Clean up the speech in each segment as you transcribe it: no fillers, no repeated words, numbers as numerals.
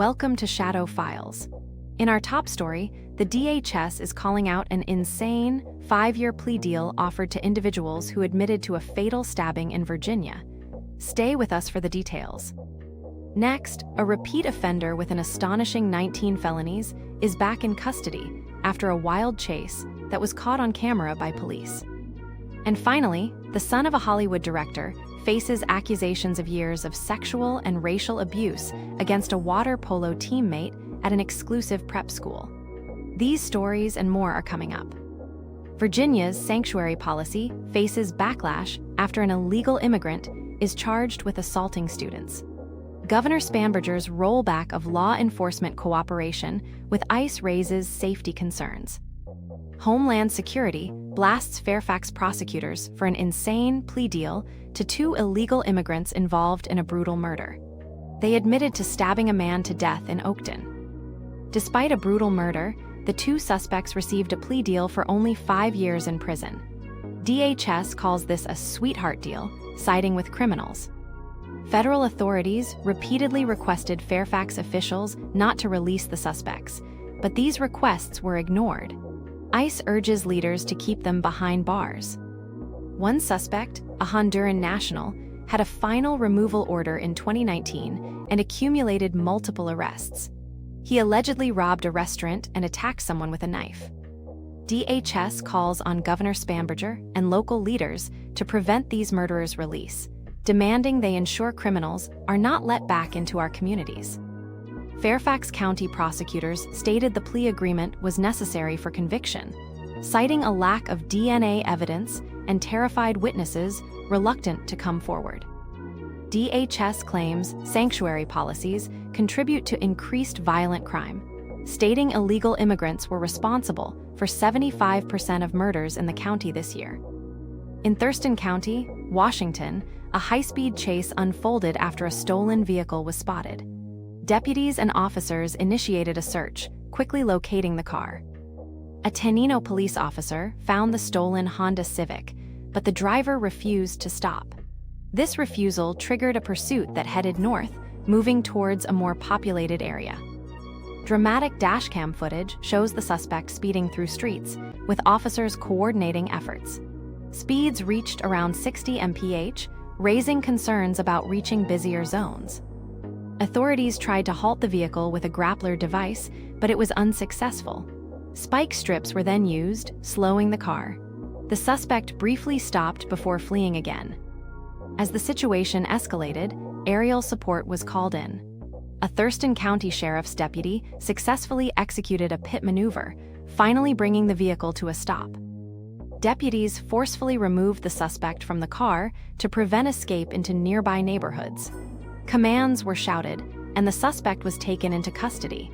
Welcome to Shadow Files. In our top story, the DHS is calling out an insane 5-year plea deal offered to individuals who admitted to a fatal stabbing in Virginia. Stay with us for the details. Next, a repeat offender with an astonishing 19 felonies is back in custody after a wild chase that was caught on camera by police. And finally, the son of a Hollywood director faces accusations of years of sexual and racial abuse against a water polo teammate at an exclusive prep school. These stories and more are coming up. Virginia's sanctuary policy faces backlash after an illegal immigrant is charged with assaulting students. Governor Spanberger's rollback of law enforcement cooperation with ICE raises safety concerns. Homeland Security blasts Fairfax prosecutors for an insane plea deal to 2 illegal immigrants involved in a brutal murder. They admitted to stabbing a man to death in Oakton. Despite a brutal murder, the 2 suspects received a plea deal for only 5 years in prison. DHS calls this a sweetheart deal, siding with criminals. Federal authorities repeatedly requested Fairfax officials not to release the suspects, but these requests were ignored. ICE urges leaders to keep them behind bars. One suspect, a Honduran national, had a final removal order in 2019 and accumulated multiple arrests. He allegedly robbed a restaurant and attacked someone with a knife. DHS calls on Governor Spanberger and local leaders to prevent these murderers' release, demanding they ensure criminals are not let back into our communities. Fairfax County prosecutors stated the plea agreement was necessary for conviction, citing a lack of DNA evidence and terrified witnesses reluctant to come forward. DHS claims sanctuary policies contribute to increased violent crime, stating illegal immigrants were responsible for 75% of murders in the county this year. In Thurston County, Washington, a high-speed chase unfolded after a stolen vehicle was spotted. Deputies and officers initiated a search, quickly locating the car. A Tenino police officer found the stolen Honda Civic, but the driver refused to stop. This refusal triggered a pursuit that headed north, moving towards a more populated area. Dramatic dashcam footage shows the suspect speeding through streets, with officers coordinating efforts. Speeds reached around 60 mph, raising concerns about reaching busier zones. Authorities tried to halt the vehicle with a grappler device, but it was unsuccessful. Spike strips were then used, slowing the car. The suspect briefly stopped before fleeing again. As the situation escalated, aerial support was called in. A Thurston County Sheriff's deputy successfully executed a pit maneuver, finally bringing the vehicle to a stop. Deputies forcefully removed the suspect from the car to prevent escape into nearby neighborhoods. Commands were shouted, and the suspect was taken into custody.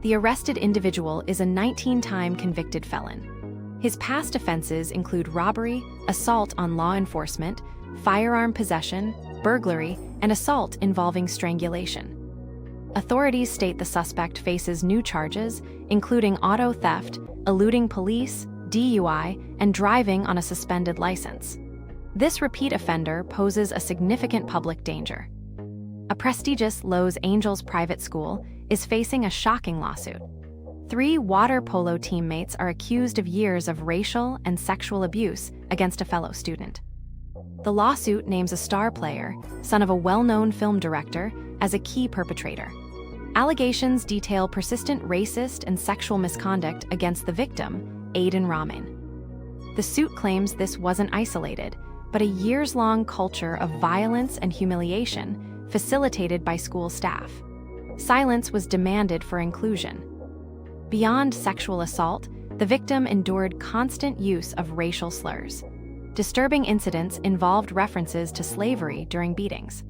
The arrested individual is a 19-time convicted felon. His past offenses include robbery, assault on law enforcement, firearm possession, burglary, and assault involving strangulation. Authorities state the suspect faces new charges, including auto theft, eluding police, DUI, and driving on a suspended license. This repeat offender poses a significant public danger. A prestigious Los Angeles private school is facing a shocking lawsuit. 3 water polo teammates are accused of years of racial and sexual abuse against a fellow student. The lawsuit names a star player, son of a well-known film director, as a key perpetrator. Allegations detail persistent racist and sexual misconduct against the victim, Aiden Rahman. The suit claims this wasn't isolated, but a years-long culture of violence and humiliation facilitated by school staff. Silence was demanded for inclusion. Beyond sexual assault, the victim endured constant use of racial slurs. Disturbing incidents involved references to slavery during beatings.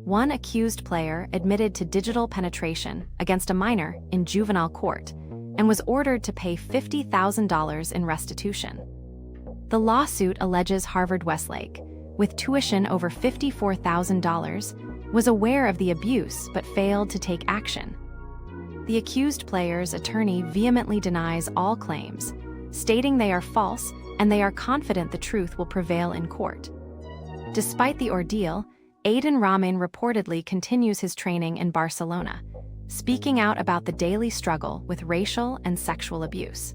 One accused player admitted to digital penetration against a minor in juvenile court and was ordered to pay $50,000 in restitution. The lawsuit alleges Harvard Westlake, with tuition over $54,000, was aware of the abuse but failed to take action. The accused player's attorney vehemently denies all claims, stating they are false and they are confident the truth will prevail in court. Despite the ordeal, Aiden Rahman reportedly continues his training in Barcelona, speaking out about the daily struggle with racial and sexual abuse.